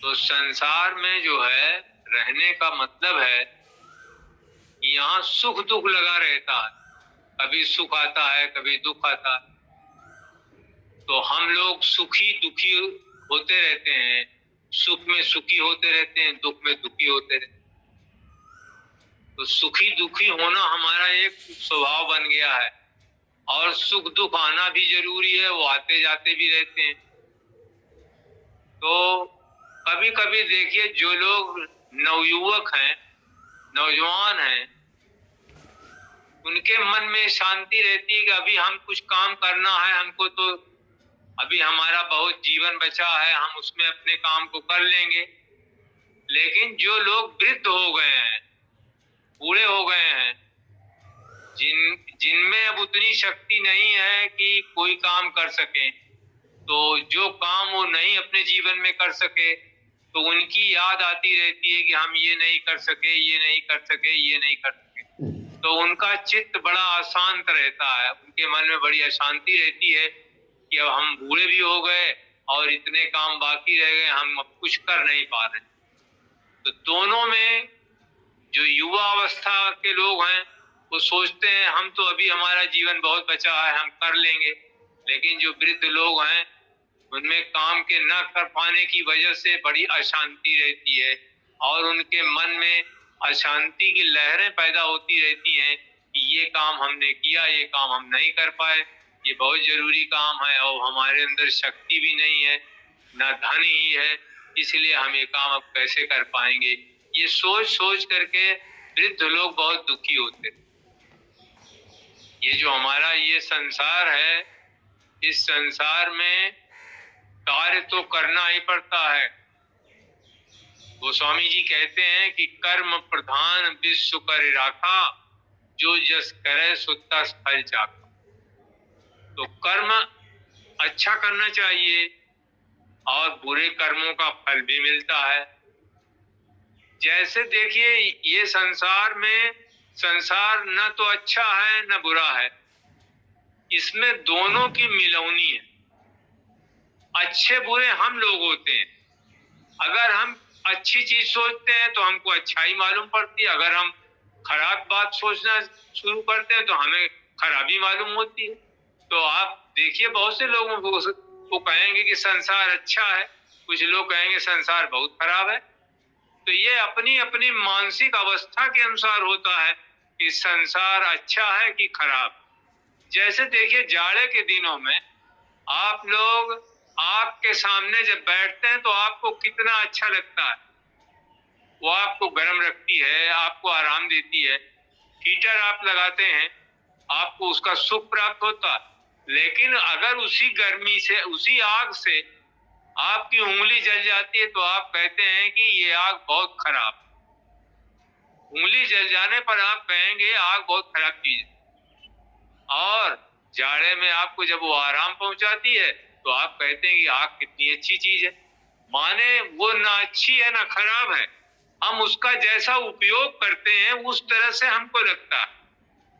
तो संसार में जो है रहने का मतलब है कि यहाँ सुख दुख लगा रहता है, कभी सुख आता है कभी दुख आता है। तो हम लोग सुखी दुखी होते रहते हैं, सुख में सुखी होते रहते हैं, दुख में दुखी होते रहते हैं। तो सुखी दुखी होना हमारा एक स्वभाव बन गया है, और सुख दुख आना भी जरूरी है, वो आते जाते भी रहते हैं। तो कभी कभी देखिए, जो लोग नवयुवक हैं, नौजवान हैं, उनके मन में शांति रहती है कि अभी हम कुछ काम करना है, हमको तो अभी हमारा बहुत जीवन बचा है, हम उसमें अपने काम को कर लेंगे। लेकिन जो लोग वृद्ध हो गए हैं, बूढ़े हो गए हैं, जिनमें अब उतनी शक्ति नहीं है कि कोई काम कर सके, तो जो काम वो नहीं अपने जीवन में कर सके, तो उनकी याद आती रहती है कि हम ये नहीं कर सके, ये नहीं कर सके, ये नहीं कर सके। तो उनका चित्त बड़ा अशांत रहता है, उनके मन में बड़ी अशांति रहती है कि अब हम बूढ़े भी हो गए और इतने काम बाकी रह गए, हम अब कुछ कर नहीं पा रहे। तो दोनों में जो युवा अवस्था के लोग हैं, वो सोचते हैं हम तो अभी हमारा जीवन बहुत बचा है, हम कर लेंगे। लेकिन जो वृद्ध लोग हैं, उनमें काम के न कर पाने की वजह से बड़ी अशांति रहती है, और उनके मन में अशांति की लहरें पैदा होती रहती हैं कि ये काम हमने किया, ये काम हम नहीं कर पाए, ये बहुत जरूरी काम है और हमारे अंदर शक्ति भी नहीं है, न धन ही है, इसलिए हम ये काम अब कैसे कर पाएंगे। ये सोच सोच करके वृद्ध लोग बहुत दुखी होते। ये जो हमारा ये संसार है, इस संसार में कार्य तो करना ही पड़ता है। गोस्वामी जी कहते हैं कि कर्म प्रधान विश्व कर राखा, जो जस करे सो तस फल चाखा। तो कर्म अच्छा करना चाहिए और बुरे कर्मों का फल भी मिलता है। जैसे देखिए, ये संसार में संसार न तो अच्छा है न बुरा है, इसमें दोनों की मिलौनी है। अच्छे बुरे हम लोग होते हैं। अगर हम अच्छी चीज सोचते हैं तो हमको अच्छाई मालूम पड़ती है, अगर हम खराब बात सोचना शुरू करते हैं तो हमें खराबी मालूम होती है। तो आप देखिए, बहुत से लोगों को कहेंगे कि संसार अच्छा है, कुछ लोग कहेंगे संसार बहुत खराब है। तो ये अपनी अपनी मानसिक अवस्था के अनुसार होता है कि संसार अच्छा है कि खराब। जैसे देखिए, जाड़े के दिनों में आप लोग आग के सामने जब बैठते हैं तो आपको कितना अच्छा लगता है, वो आपको गर्म रखती है, आपको आराम देती है। हीटर आप लगाते हैं, आपको उसका सुख प्राप्त होता है। लेकिन अगर उसी गर्मी से, उसी आग से आपकी उंगली जल जाती है तो आप कहते हैं कि ये आग बहुत खराब। उंगली जल जाने पर आप कहेंगे आग बहुत खराब चीज है। और जाड़े में आपको जब वो आराम पहुंचाती है तो आप कहते हैं कि आग कितनी अच्छी चीज है। माने वो ना अच्छी है ना खराब है, हम उसका जैसा उपयोग करते हैं उस तरह से हमको लगता है।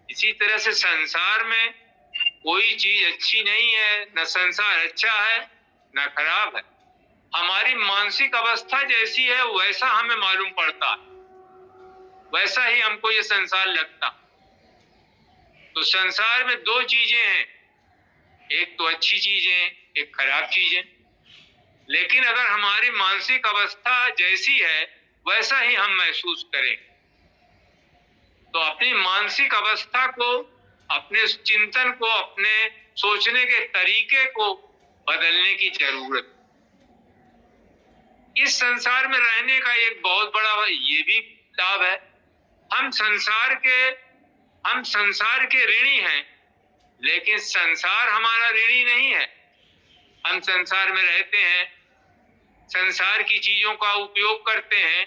इसी तरह से संसार में कोई चीज अच्छी नहीं है, न संसार अच्छा है न खराब है। हमारी मानसिक अवस्था जैसी है वैसा हमें मालूम पड़ता है, वैसा ही हमको ये संसार लगता। तो संसार में दो चीजें हैं, एक तो अच्छी चीजें, एक खराब चीजें। लेकिन अगर हमारी मानसिक अवस्था जैसी है वैसा ही हम महसूस करें, तो अपनी मानसिक अवस्था को, अपने चिंतन को, अपने सोचने के तरीके को बदलने की जरूरत। इस संसार में रहने का एक बहुत बड़ा ये भी लाभ है, हम संसार के ऋणी हैं, लेकिन संसार हमारा ऋणी नहीं है। हम संसार में रहते हैं, संसार की चीजों का उपयोग करते हैं,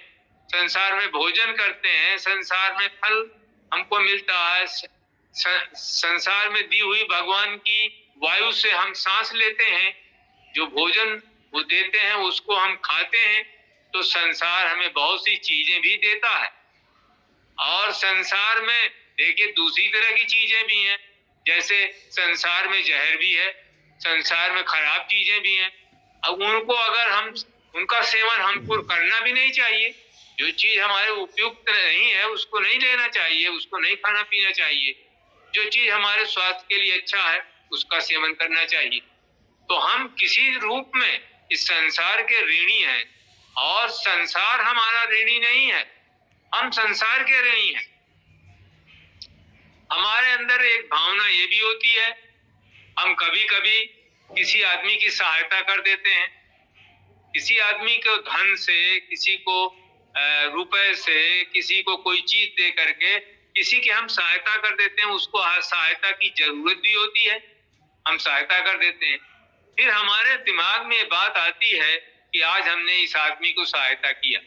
संसार में भोजन करते हैं, संसार में फल हमको मिलता है, संसार में दी हुई भगवान की वायु से हम सांस लेते हैं, जो भोजन वो देते हैं उसको हम खाते हैं। तो संसार हमें बहुत सी चीजें भी देता है। और संसार में देखिए दूसरी तरह की चीजें भी हैं, जैसे संसार में जहर भी है, संसार में खराब चीजें भी हैं। अब उनको अगर हम उनका सेवन हमको करना भी नहीं चाहिए। जो चीज हमारे उपयुक्त नहीं है उसको नहीं लेना चाहिए, उसको नहीं खाना पीना चाहिए। जो चीज हमारे स्वास्थ्य के लिए अच्छा है उसका सेवन करना चाहिए। तो हम किसी रूप में इस संसार के ऋणी हैं और संसार हमारा ऋणी नहीं है, हम संसार के ऋणी हैं। हमारे अंदर एक भावना ये भी होती है, हम कभी कभी किसी आदमी की सहायता कर देते हैं, किसी आदमी को धन से, किसी को रुपए से, किसी को कोई चीज दे करके किसी की हम सहायता कर देते हैं। उसको सहायता की जरूरत भी होती है, हम सहायता कर देते हैं। फिर हमारे दिमाग में बात आती है कि आज हमने इस आदमी को सहायता किया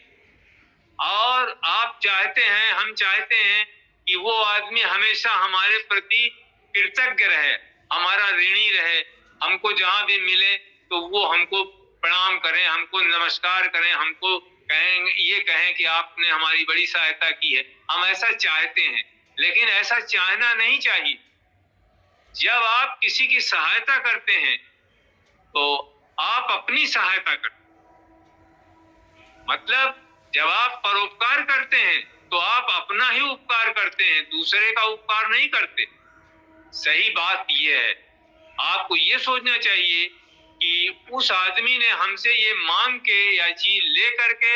और आप चाहते हैं, हम चाहते हैं कि वो आदमी हमेशा हमारे प्रति कृतज्ञ रहे, हमारा ऋणी रहे। हमको जहां भी मिले तो वो हमको प्रणाम करें, हमको नमस्कार करें, हमको ये कहें कि आपने हमारी बड़ी सहायता की है। हम ऐसा चाहते हैं, लेकिन ऐसा चाहना नहीं चाहिए। जब आप किसी की सहायता करते हैं तो आप अपनी सहायता करते हैं। मतलब जब आप परोपकार करते हैं तो आप अपना ही उपकार करते हैं, दूसरे का उपकार नहीं करते। सही बात यह है, आपको ये सोचना चाहिए कि उस आदमी ने हमसे ये मांग के या चीज ले करके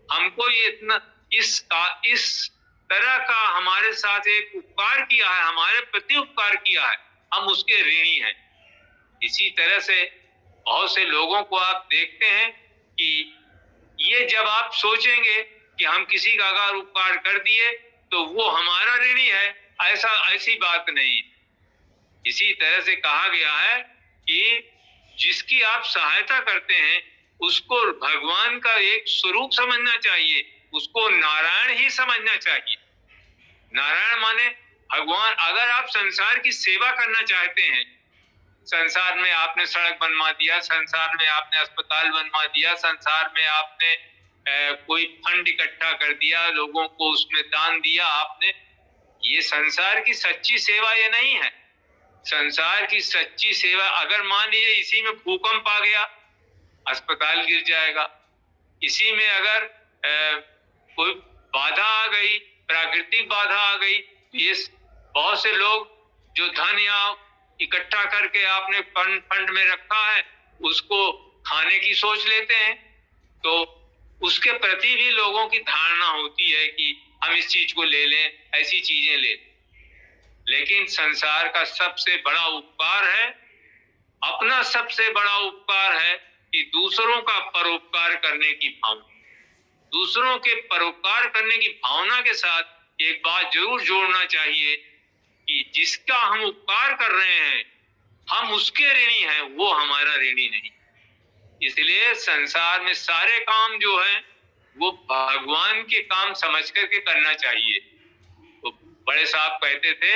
हमको ये इतना इस तरह का हमारे साथ एक उपकार किया है, हमारे प्रति उपकार किया है, हम उसके ऋणी हैं। इसी तरह से बहुत से लोगों को आप देखते हैं कि ये जब आप सोचेंगे कि हम किसी का अगर उपकार कर दिए तो वो हमारा ऋणी है, ऐसी बात नहीं। इसी तरह से कहा गया है कि जिसकी आप सहायता करते हैं उसको भगवान का एक स्वरूप समझना चाहिए, उसको नारायण ही समझना चाहिए। नारायण माने भगवान। अगर आप संसार की सेवा करना चाहते हैं, संसार में आपने सड़क बनवा दिया, संसार में आपने अस्पताल बनवा दिया, संसार में आपने कोई फंड इकट्ठा कर दिया, लोगों को उसमें दान दिया आपने, ये संसार की सच्ची सेवा ये नहीं है। संसार की सच्ची सेवा, अगर मान लीजिए इसी में भूकंप आ गया, अस्पताल गिर जाएगा। इसी में अगर कोई बाधा आ गई, प्राकृतिक बाधा आ गई, ये बहुत से लोग जो धन या इकट्ठा करके आपने फंड में रखा है उसको खाने की सोच लेते हैं, तो उसके प्रति भी लोगों की धारणा होती है कि हम इस चीज को ले लें, ऐसी चीजें ले लें। लेकिन संसार का सबसे बड़ा उपकार है, अपना सबसे बड़ा उपकार है कि दूसरों का परोपकार करने की भावना। दूसरों के परोपकार करने की भावना के साथ एक बात जरूर जोड़ना चाहिए कि जिसका हम उपकार कर रहे हैं हम उसके ऋणी हैं, वो हमारा ऋणी नहीं। इसलिए संसार में सारे काम जो है वो भगवान के काम समझ करके करना चाहिए। तो बड़े साहब कहते थे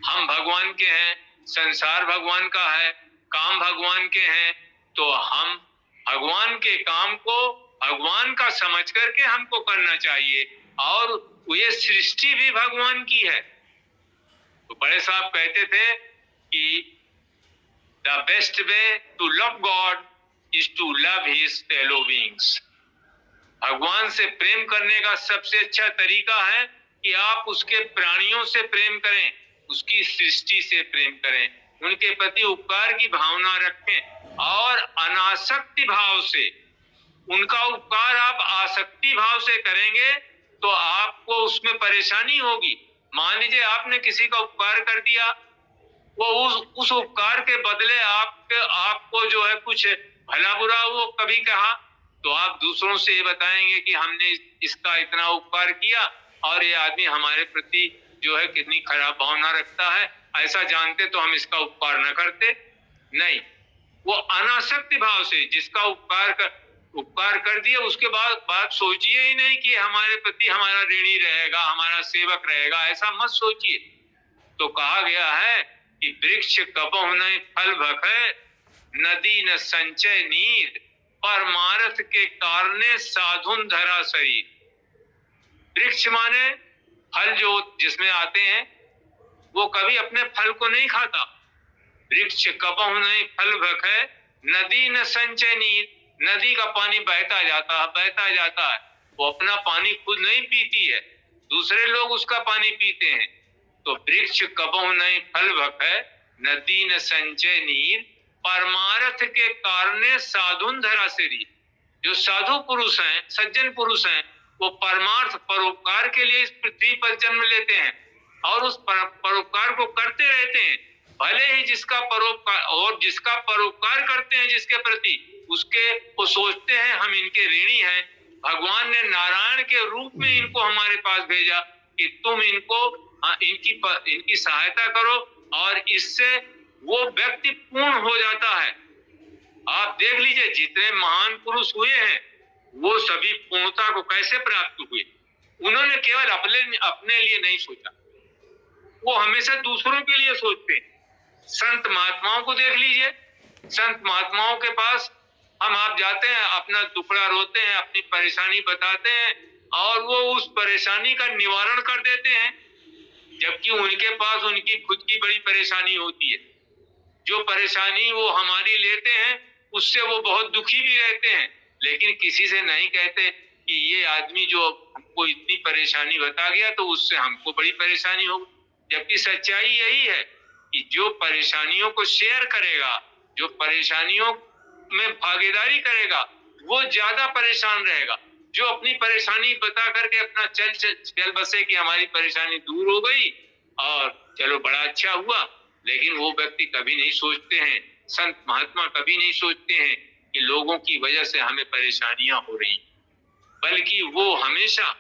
हम भगवान के हैं, संसार भगवान का है, काम भगवान के हैं, तो हम भगवान के काम को भगवान का समझ करके हमको करना चाहिए, और ये सृष्टि भी भगवान की है। तो बड़े साहब कहते थे कि the best way to love God is to love his fellow beings. भगवान से प्रेम करने का सबसे अच्छा तरीका है कि आप उसके प्राणियों से प्रेम करें, उसकी सृष्टि से प्रेम करें, उनके प्रति उपकार की भावना रखें और अनासक्ति भाव से उनका उपकार आप आसक्ति भाव से करेंगे तो आपको उसमें परेशानी होगी। मान लीजिए आपने किसी का उपकार कर दिया, वो उस उपकार के बदले आपको जो है कुछ भला बुरा वो कभी कहा, तो आप दूसरों से ये बताएंगे कि हमने इसका इतना उपकार किया और ये आदमी हमारे प्रति जो है कितनी खराब भावना रखता है, ऐसा जानते तो हम इसका उपकार न करते। नहीं, वो अनासक्ति भाव से जिसका उपकार कर दिया उसके बाद बात सोचिए ही नहीं कि हमारे प्रति हमारा ऋणी रहेगा, हमारा सेवक रहेगा, ऐसा मत सोचिए। तो कहा गया है कि वृक्ष कबहु नहीं फल भखे, नदी न संचय नीर, परमारथ के कारणे साधुन धरा शरीर। वृक्ष माने फल जो जिसमें आते हैं वो कभी अपने फल को नहीं खाता। वृक्ष कबहु नहीं फल भखे, नदी न संचय नीर, नदी का पानी बहता जाता है, वो अपना पानी खुद नहीं पीती है, दूसरे लोग उसका पानी पीते हैं। तो वृक्ष कबहु नहीं फल भखै, नदी न संचय नीर, परमार्थ के कारणे साधुन धरा सिरी। जो साधु पुरुष हैं, सज्जन पुरुष हैं, वो परमार्थ परोपकार के लिए इस पृथ्वी पर जन्म लेते हैं और उस परोपकार को करते रहते हैं। भले ही जिसका परोपकार करते हैं जिसके प्रति, उसके वो सोचते हैं हम इनके ऋणी हैं, भगवान ने नारायण के रूप में इनको हमारे पास भेजा कि तुम इनको इनकी सहायता करो, और इससे वो व्यक्ति पूर्ण हो जाता है। आप देख लीजिए जितने महान पुरुष हुए हैं वो सभी पूर्णता को कैसे प्राप्त हुए। उन्होंने केवल अपने लिए नहीं सोचा, वो हमेशा दूसरों के लिए सोचते हैं। संत महात्माओं को देख लीजिए, संत महात्माओं के पास आप जाते हैं, अपना दुखड़ा रोते हैं, अपनी परेशानी बताते हैं और वो उस परेशानी का निवारण कर देते हैं, जबकि उनके पास उनकी खुद की बड़ी परेशानी होती है। जो परेशानी वो हमारी लेते हैं उससे वो बहुत दुखी भी रहते हैं, लेकिन किसी से नहीं कहते कि ये आदमी जो हमको इतनी परेशानी बता गया तो उससे हमको बड़ी परेशानी होगी। जबकि सच्चाई यही है कि जो परेशानियों को शेयर करेगा, जो परेशानियों में भागीदारी करेगा, वो ज्यादा परेशान रहेगा। जो अपनी परेशानी बता करके अपना चल बसे कि हमारी परेशानी दूर हो गई और चलो बड़ा अच्छा हुआ, लेकिन वो व्यक्ति कभी नहीं सोचते हैं, संत महात्मा कभी नहीं सोचते हैं कि लोगों की वजह से हमें परेशानियां हो रही, बल्कि वो हमेशा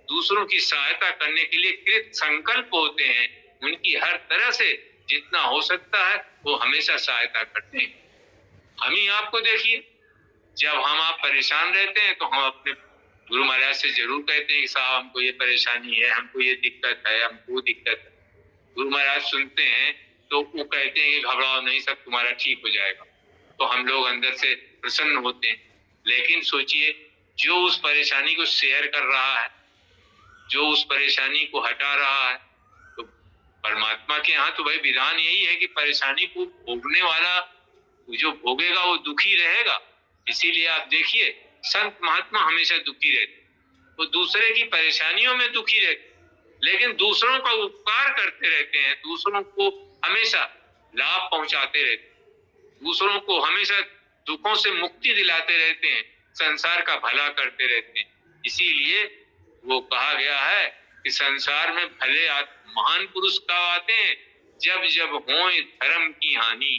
दूसरों की सहायता करने के लिए कृत संकल्प होते हैं। उनकी हर तरह से जितना हो सकता है वो हमेशा सहायता करते हैं। हम ही आपको देखिए, जब आप परेशान रहते हैं तो हम अपने गुरु महाराज से जरूर कहते हैं कि साहब हमको ये परेशानी है, हमको ये दिक्कत है, हमको वो दिक्कत है। गुरु महाराज सुनते हैं तो वो कहते हैं कि घबराओ नहीं, सब तुम्हारा ठीक हो जाएगा। तो हम लोग अंदर से प्रसन्न होते हैं। लेकिन सोचिए, जो उस परेशानी को शेयर कर रहा है, जो उस परेशानी को हटा रहा है, तो परमात्मा के यहाँ तो भाई विधान यही है कि परेशानी को भोगने वाला जो भोगेगा वो दुखी रहेगा। इसीलिए आप देखिए संत महात्मा हमेशा दुखी रहते, वो दूसरे की परेशानियों में दुखी रहते, लेकिन दूसरों का उपकार करते रहते हैं, दूसरों को हमेशा लाभ पहुंचाते रहते, दूसरों को हमेशा दुखों से मुक्ति दिलाते रहते हैं, संसार का भला करते रहते हैं। इसीलिए वो कहा गया है कि संसार में भले महान पुरुष कब आते हैं, जब जब होए धर्म की हानि,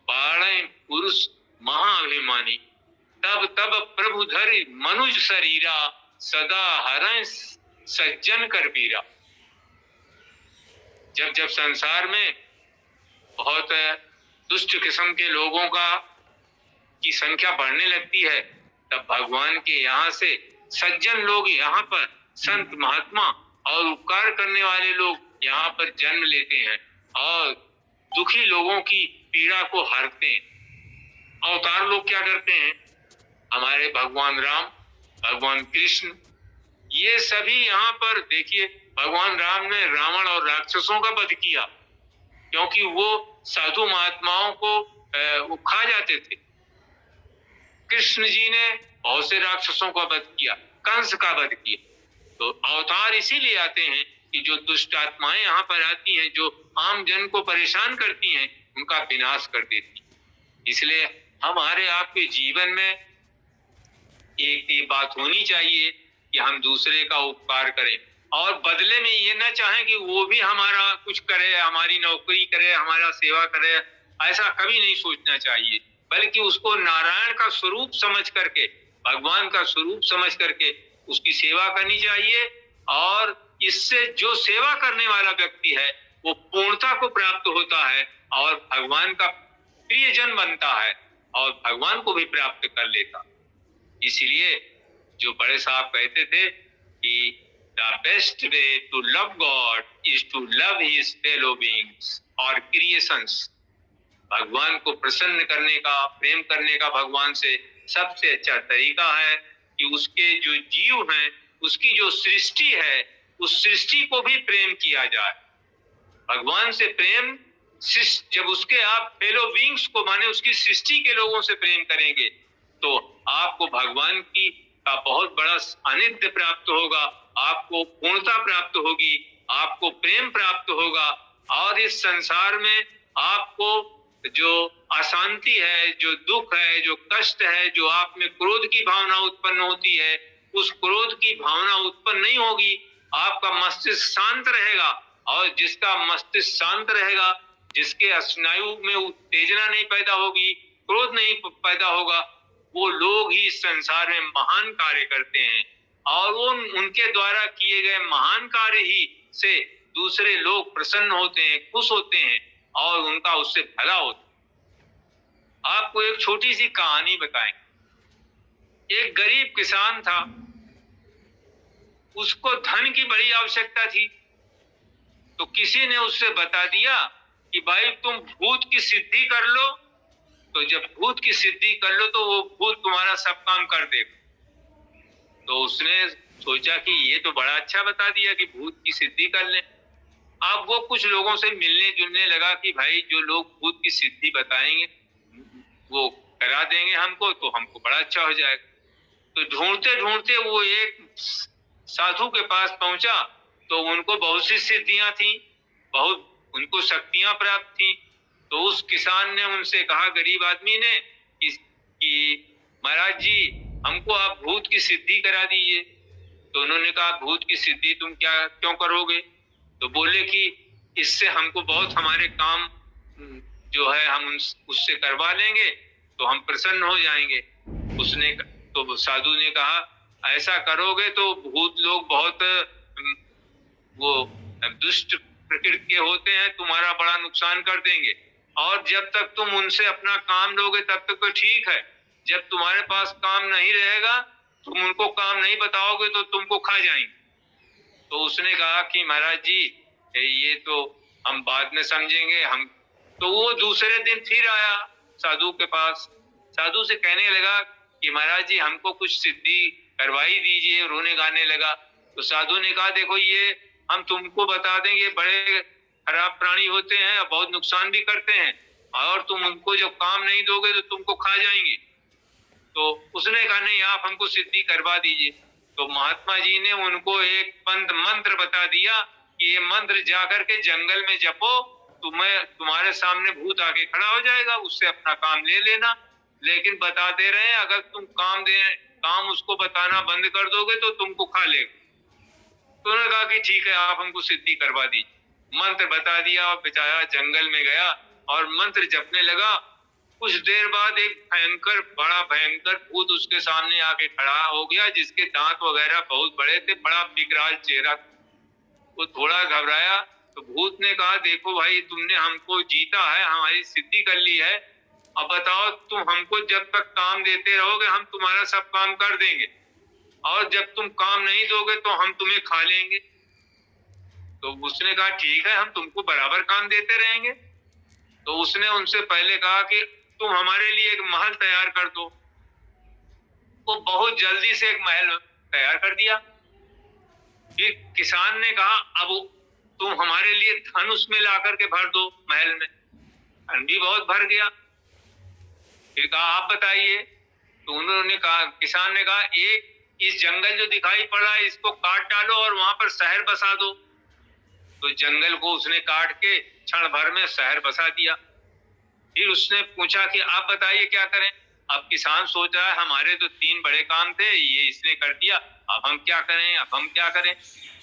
पाड़े पुरुष महाअभिमानी, तब तब प्रभु धरि मनुज शरीरा, सदा हरय सज्जन कर पीरा। जब जब संसार में बहुत दुष्ट किस्म के लोगों की संख्या बढ़ने लगती है, तब भगवान के यहाँ से सज्जन लोग यहाँ पर, संत महात्मा और उपकार करने वाले लोग यहाँ पर जन्म लेते हैं और दुखी लोगों की पीड़ा को हरते हैं। अवतार लोग क्या करते हैं, हमारे भगवान राम, भगवान कृष्ण, ये सभी यहाँ पर देखिए, भगवान राम ने रावण और राक्षसों का वध किया, क्योंकि वो साधु महात्माओं को वो खा जाते थे। कृष्ण जी ने बहुत से राक्षसों का वध किया, कंस का वध किया। तो अवतार इसीलिए आते हैं कि जो दुष्ट आत्माएं यहाँ पर आती हैं, जो आम जन को परेशान करती हैं, उनका विनाश कर देती। इसलिए हमारे आपके जीवन में एक ये बात होनी चाहिए कि हम दूसरे का उपकार करें और बदले में ये ना चाहें कि वो भी हमारा कुछ करे, हमारी नौकरी करे, हमारा सेवा करे। ऐसा कभी नहीं सोचना चाहिए, बल्कि उसको नारायण का स्वरूप समझ करके, भगवान का स्वरूप समझ करके उसकी सेवा करनी चाहिए। और इससे जो सेवा करने वाला व्यक्ति है वो पूर्णता को प्राप्त होता है और भगवान का प्रियजन बनता है और भगवान को भी प्राप्त कर लेता। इसलिए जो बड़े साहब कहते थे कि the best way to love God is to love his fellow beings or creations। भगवान को प्रसन्न करने का, प्रेम करने का भगवान से सबसे अच्छा तरीका है कि उसके जो जीव हैं, उसकी जो सृष्टि है, उस सृष्टि को भी प्रेम किया जाए। भगवान से प्रेम, जब उसके आप फेलो बीइंग्स को माने उसकी सृष्टि के लोगों से प्रेम करेंगे तो आपको भगवान की का बहुत बड़ा सानिध्य प्राप्त होगा, आपको पूर्णता प्राप्त होगी, आपको प्रेम प्राप्त होगा, और इस संसार में आपको जो अशांति है, जो दुख है, जो कष्ट है, जो आप में क्रोध की भावना उत्पन्न होती है, उस क्रोध की भावना उत्पन्न नहीं होगी। आपका मस्तिष्क शांत रहेगा, और जिसका मस्तिष्क शांत रहेगा, जिसके स्नायु में उत्तेजना नहीं पैदा होगी, क्रोध नहीं पैदा होगा, वो लोग ही इस संसार में महान कार्य करते हैं, और वो उनके द्वारा किए गए महान कार्य ही से दूसरे लोग प्रसन्न होते हैं, खुश होते हैं, और उनका उससे भला होता है। आपको एक छोटी सी कहानी बताएं। एक गरीब किसान था, उसको धन की बड़ी आवश्यकता थी, तो किसी ने उससे बता दिया कि भाई तुम भूत की सिद्धि कर लो, तो जब भूत की सिद्धि कर लो तो वो भूत तुम्हारा सब काम कर देगा। तो उसने सोचा कि ये तो बड़ा अच्छा बता दिया कि भूत की सिद्धि कर ले। अब वो कुछ लोगों से मिलने जुलने लगा कि भाई जो लोग भूत की सिद्धि बताएंगे वो करा देंगे हमको, तो हमको बड़ा अच्छा हो जाएगा। तो ढूंढते ढूंढते वो एक साधु के पास पहुंचा, तो उनको बहुत सी सिद्धियां थी, बहुत उनको शक्तियां प्राप्त थी। तो उस किसान ने उनसे कहा, गरीब आदमी ने, कि महाराज जी हमको आप भूत की सिद्धि करा दीजिए। तो उन्होंने कहा, भूत की सिद्धि तुम क्यों करोगे? तो बोले कि इससे हमको बहुत हमारे काम जो है हम उससे करवा लेंगे, तो हम प्रसन्न हो जाएंगे। तो साधु ने कहा, ऐसा करोगे तो भूत लोग बहुत वो दुष्ट प्रकृति के होते हैं, तुम्हारा बड़ा नुकसान कर देंगे, और जब तक तुम उनसे अपना काम लोगे तब तक तो ठीक है, जब तुम्हारे पास काम नहीं रहेगा, तुम उनको काम नहीं बताओगे तो तुमको खा जाएंगे। तो उसने कहा कि महाराज जी ये तो हम बाद में समझेंगे। हम तो वो दूसरे दिन फिर आया साधु के पास, साधु से कहने लगा कि महाराज जी हमको कुछ सिद्धि करवाई दीजिए। रोने गाने लगा। तो साधु ने कहा, देखो ये हम तुमको बता दें, ये बड़े खराब प्राणी होते हैं, बहुत नुकसान भी करते हैं, और तुम उनको जब काम नहीं दोगे तो तुमको खा जाएंगे। तो उसने कहा, नहीं आप हमको सिद्धि करवा दीजिए। तो महात्मा जी ने उनको एक मंत्र बता दिया कि ये मंत्र जाकर के जंगल में जपो, तुम्हारे सामने भूत आके खड़ा हो जाएगा, उससे अपना काम ले लेना। लेकिन बता दे रहे हैं, अगर तुम काम उसको बताना बंद कर दोगे तो तुमको खा लेगा। तो उन्होंने कहा कि ठीक है, आप हमको सिद्धि करवा दीजिए। मंत्र बता दिया और बेचारा जंगल में गया और मंत्र जपने लगा। कुछ देर बाद एक बड़ा भयंकर भूत उसके सामने आके खड़ा हो गया, जिसके दांत वगैरह बहुत बड़े थे, बड़ा विकराल चेहरा। वो थोड़ा घबराया। तो भूत ने कहा, देखो भाई तुमने हमको जीता है, हमारी सिद्धि कर ली है, अब बताओ तुम हमको जब तक काम देते रहोगे हम तुम्हारा सब काम कर देंगे, और जब तुम काम नहीं दोगे तो हम तुम्हें खा लेंगे। तो उसने कहा, ठीक है, हम तुमको बराबर काम देते रहेंगे। तो उसने उनसे पहले कहा कि तुम हमारे लिए एक महल तैयार कर दो। वो बहुत जल्दी से एक महल तैयार कर दिया। फिर किसान ने कहा, अब तुम हमारे लिए धन उसमें ला करके भर दो महल में। धन भी बहुत भर गया। फिर कहा, आप बताइए। तो उन्होंने कहा, किसान ने कहा, एक इस जंगल जो दिखाई पड़ा है इसको काट डालो और वहां पर शहर बसा दो। तो जंगल को उसने काट के क्षण भर में शहर बसा दिया। फिर उसने पूछा कि आप बताइए क्या करें। अब किसान सोच रहा है, हमारे तो 3 बड़े काम थे, ये इसने कर दिया, अब हम क्या करें, अब हम क्या करें।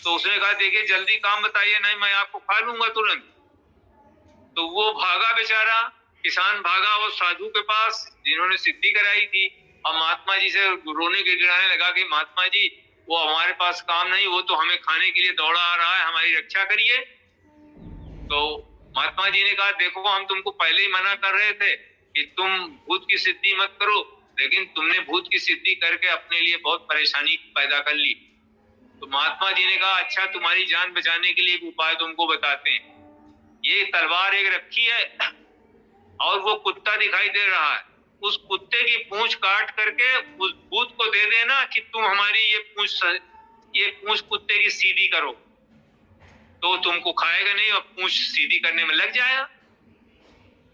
तो उसने कहा, देखिए जल्दी काम बताइए, नहीं मैं आपको खा लूंगा तुरंत। तो वो भागा बेचारा, किसान भागा वो साधु के पास जिन्होंने सिद्धि कराई थी, और महात्मा जी से रोने गिड़गिड़ाने लगा कि महात्मा जी वो हमारे पास काम नहीं, वो तो हमें खाने के लिए दौड़ा आ रहा है, हमारी रक्षा करिए। तो महात्मा जी ने कहा, देखो हम तुमको पहले ही मना कर रहे थे कि तुम भूत की सिद्धि मत करो, लेकिन तुमने भूत की सिद्धि करके अपने लिए बहुत परेशानी पैदा कर ली। तो महात्मा जी ने कहा, अच्छा तुम्हारी जान बचाने के लिए एक उपाय तुमको बताते हैं। ये तलवार एक रखी है और वो कुत्ता दिखाई दे रहा है, उस कुत्ते की पूंछ काट करके उस भूत को दे देना कि तुम हमारी ये पूंछ कुत्ते की सीधी करो, तो तुमको खाएगा नहीं और पूंछ सीधी करने में लग जाएगा।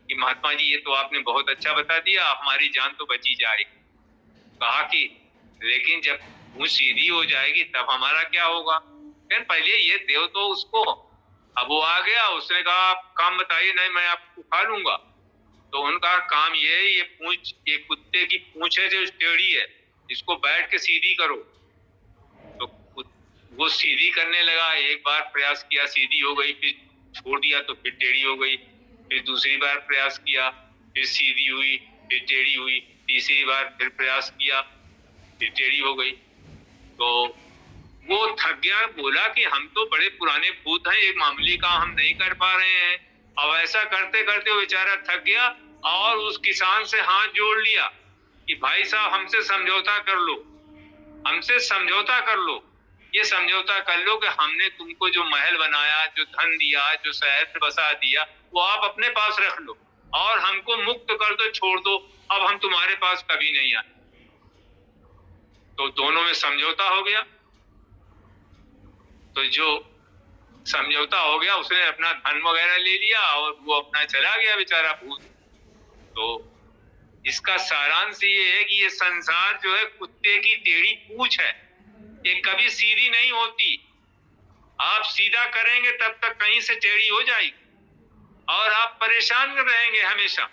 कि महात्मा जी ये तो आपने बहुत अच्छा बता दिया, हमारी जान तो बची जाएगी। कहा कि लेकिन जब मुँह सीधी हो जाएगी तब हमारा क्या होगा? पहले ये दो तो उसको। अब वो आ गया, उसने कहा आप काम बताइए। नहीं, मैं आपको खा लूंगा। तो उनका काम ये है, ये पूंछ, ये कुत्ते की पूंछ है जो टेढ़ी है, इसको बैठ के सीधी करो। तो वो सीधी करने लगा। एक बार प्रयास किया, सीधी हो गई, फिर छोड़ दिया तो फिर टेढ़ी हो गई। फिर दूसरी बार प्रयास किया, फिर सीधी हुई, फिर टेढ़ी हुई। तीसरी बार फिर प्रयास किया, फिर टेढ़ी हो गई। तो वो थक गया, बोला कि हम तो बड़े पुराने भूत हैं, एक मामूली काम हम नहीं कर पा रहे हैं। अब ऐसा करते करते वो बेचारा थक गया और उस किसान से हाथ जोड़ लिया कि भाई साहब हमसे समझौता कर लो, हमसे समझौता कर लो। ये समझौता कर लो कि हमने तुमको जो महल बनाया, जो धन दिया, जो शहर बसा दिया, वो आप अपने पास रख लो और हमको मुक्त कर दो, छोड़ दो। अब हम तुम्हारे पास कभी नहीं आए। तो दोनों में समझौता हो गया। तो जो समझौता हो गया, उसने अपना धन वगैरह ले लिया और वो अपना चला गया बेचारा भूत। तो इसका सारांश ये है कि ये संसार जो है कुत्ते की टेढ़ी पूंछ है, ये कभी सीधी नहीं होती। आप सीधा करेंगे तब तक कहीं से टेढ़ी हो जाएगी और आप परेशान रहेंगे हमेशा।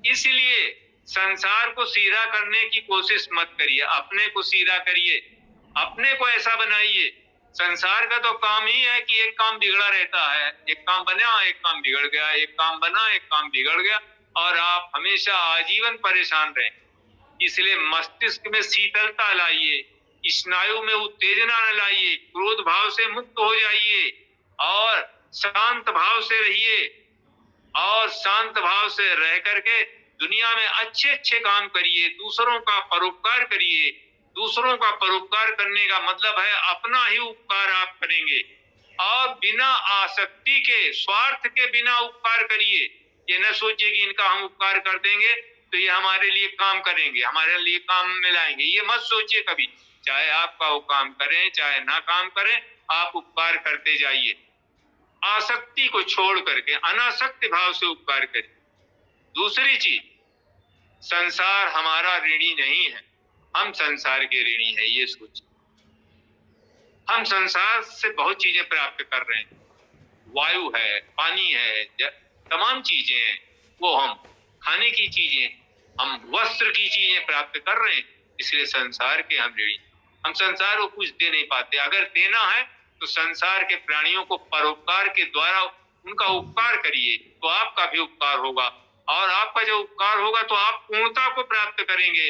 इसलिए संसार को सीधा करने की कोशिश मत करिए, अपने को सीधा करिए, अपने को ऐसा बनाइए। संसार का तो काम ही है कि एक काम बिगड़ा रहता है, एक काम बना, एक काम बिगड़ गया, एक काम बना, एक काम बिगड़ गया, और आप हमेशा आजीवन परेशान रहें। इसलिए मस्तिष्क में शीतलता लाइए, स्नायु में उत्तेजना न लाइए, क्रोध भाव से मुक्त हो जाइए और शांत भाव से रहिए। और शांत भाव से रह करके दुनिया में अच्छे अच्छे काम करिए, दूसरों का परोपकार करिए। दूसरों का परोपकार करने का मतलब है अपना ही उपकार आप करेंगे और बिना आसक्ति के, स्वार्थ के बिना उपकार करिए। ये न सोचिए कि इनका हम उपकार कर देंगे तो ये हमारे लिए काम करेंगे, हमारे लिए काम में लाएंगे। ये मत सोचिए कभी। चाहे आपका वो काम करें, चाहे ना काम करें, आप उपकार करते जाइए। आसक्ति को छोड़ करके अनासक्त भाव से उपकार करें। दूसरी चीज, संसार हमारा ऋणी नहीं है, हम संसार के ऋणी हैं। ये सोचिए, हम संसार से बहुत चीजें प्राप्त कर रहे हैं। वायु है, पानी है, तमाम चीजें हैं, वो हम खाने की चीजें, हम वस्त्र की चीजें प्राप्त कर रहे हैं। इसलिए संसार के हम ऋणी। हम संसार को कुछ दे नहीं पाते। अगर देना है तो संसार के प्राणियों को परोपकार के द्वारा उनका उपकार करिए, तो आपका भी उपकार होगा। और आपका जो उपकार होगा तो आप पूर्णता को प्राप्त करेंगे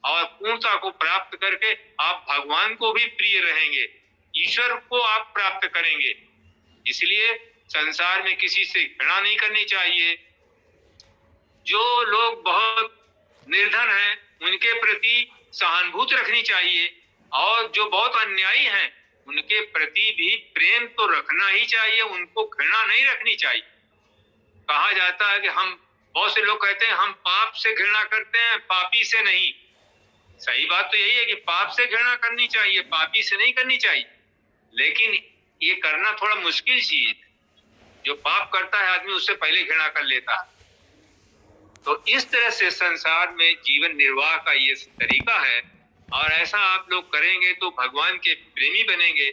और पूर्णता को प्राप्त करके आप भगवान को भी प्रिय रहेंगे, ईश्वर को आप प्राप्त करेंगे। इसलिए संसार में किसी से घृणा नहीं करनी चाहिए। जो लोग बहुत निर्धन हैं उनके प्रति सहानुभूति रखनी चाहिए और जो बहुत अन्यायी हैं उनके प्रति भी प्रेम तो रखना ही चाहिए, उनको घृणा नहीं रखनी चाहिए। कहा जाता है कि हम, बहुत से लोग कहते हैं हम पाप से घृणा करते हैं, पापी से नहीं। सही बात तो यही है कि पाप से घृणा करनी चाहिए, पापी से नहीं करनी चाहिए। लेकिन ये करना थोड़ा मुश्किल चीज है। जो पाप करता है आदमी उससे पहले घृणा कर लेता है। तो इस तरह से संसार में जीवन निर्वाह का ये तरीका है और ऐसा आप लोग करेंगे तो भगवान के प्रेमी बनेंगे।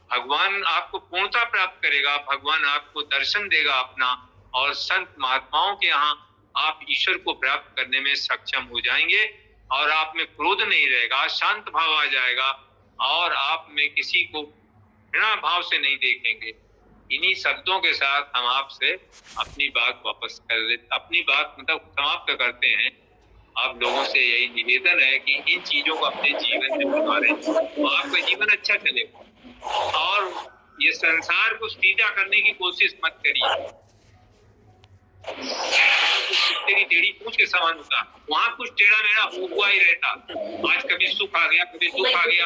भगवान आपको पूर्णता प्राप्त करेगा, भगवान आपको दर्शन देगा अपना, और संत महात्माओं के यहाँ आप ईश्वर को प्राप्त करने में सक्षम हो जाएंगे और आप में क्रोध नहीं रहेगा, शांत भाव आ जाएगा और आप में किसी को घृणा भाव से नहीं देखेंगे। इन्हीं शब्दों के साथ हम आपसे अपनी बात वापस अपनी बात मतलब समाप्त करते हैं। आप लोगों से यही निवेदन है कि इन चीजों को अपने जीवन में उतारें तो आपका जीवन अच्छा चलेगा। और ये संसार को सीधा करने की कोशिश मत करिए। कुत्ते की टेढ़ी पूंछ के समान होता, वहां कुछ टेढ़ा मेढ़ा हुआ ही रहता। आज कभी सुख आ गया, कभी दुख आ गया।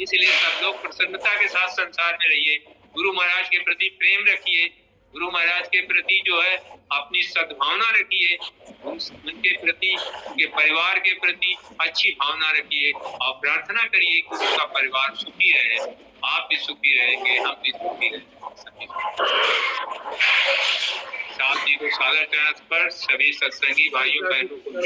इसलिए सब लोग प्रसन्नता के साथ संसार में रहिए। गुरु महाराज के प्रति प्रेम रखिए, गुरु महाराज के प्रति जो है अपनी सद्भावना रखिए, उनके प्रति, उनके परिवार के प्रति अच्छी भावना रखिए और प्रार्थना करिए कि उनका परिवार सुखी रहे, आप भी सुखी रहेंगे, हम भी सुखी रहेंगे। साहब जी को सादर चरण स्पर्श सभी सत्संगी भाइयों बहनों को।